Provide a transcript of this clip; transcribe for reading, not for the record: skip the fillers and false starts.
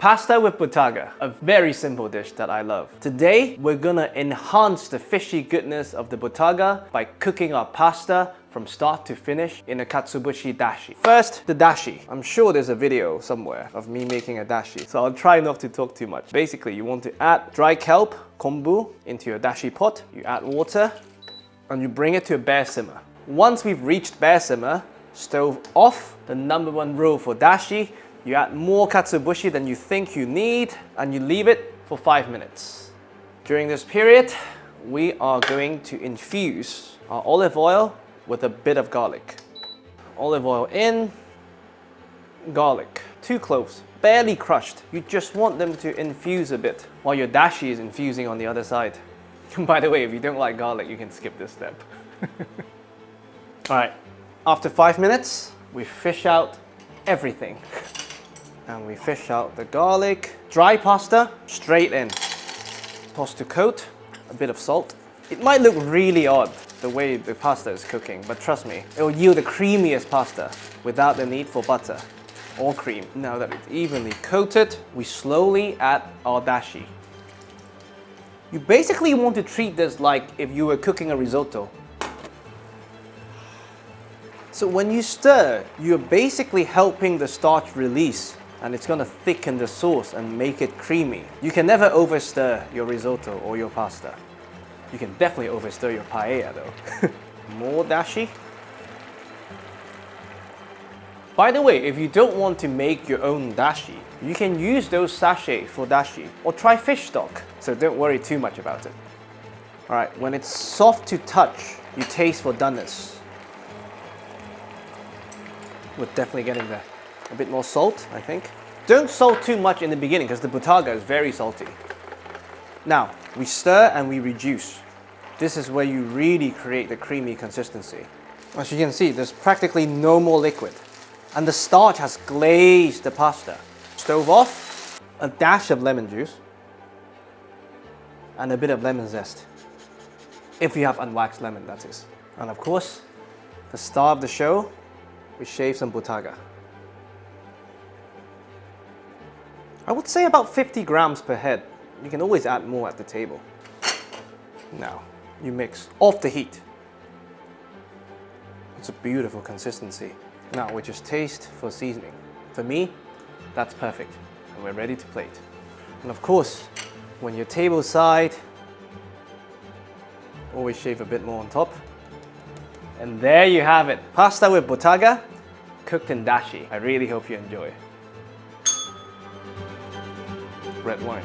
Pasta with Bottarga, a very simple dish that I love. Today, we're gonna enhance the fishy goodness of the Bottarga by cooking our pasta from start to finish in a Katsuobushi dashi. First, the dashi. I'm sure there's a video somewhere of me making a dashi, so I'll try not to talk too much. Basically, you want to add dry kelp, kombu, into your dashi pot. You add water, and you bring it to a bare simmer. Once we've reached bare simmer, stove off. The #1 rule for dashi: you add more katsuobushi than you think you need, and you leave it for 5 minutes. During this period, we are going to infuse our olive oil with a bit of garlic. Olive oil in, garlic, 2 cloves, barely crushed. You just want them to infuse a bit while your dashi is infusing on the other side. By the way, if you don't like garlic, you can skip this step. All right, after 5 minutes, we fish out everything. And we fish out the garlic. Dry pasta, straight in. Toss to coat, a bit of salt. It might look really odd the way the pasta is cooking, but trust me, it will yield the creamiest pasta without the need for butter or cream. Now that it's evenly coated, we slowly add our dashi. You basically want to treat this like if you were cooking a risotto. So when you stir, you're basically helping the starch release, and it's going to thicken the sauce and make it creamy. You can never overstir your risotto or your pasta. You can definitely overstir your paella though. More dashi. By the way, if you don't want to make your own dashi, you can use those sachets for dashi or try fish stock, so don't worry too much about it. All right, when it's soft to touch, you taste for doneness. We're definitely getting there. A bit more salt, I think. Don't salt too much in the beginning because the Bottarga is very salty. Now, we stir and we reduce. This is where you really create the creamy consistency. As you can see, there's practically no more liquid. And the starch has glazed the pasta. Stove off, a dash of lemon juice, and a bit of lemon zest. If you have unwaxed lemon, that is. And of course, the star of the show, we shave some Bottarga. I would say about 50 grams per head. You can always add more at the table. Now, you mix off the heat. It's a beautiful consistency. Now we just taste for seasoning. For me, that's perfect. And we're ready to plate. And of course, when you're table side, always shave a bit more on top. And there you have it. Pasta with Bottarga, cooked in dashi. I really hope you enjoy. Red wine.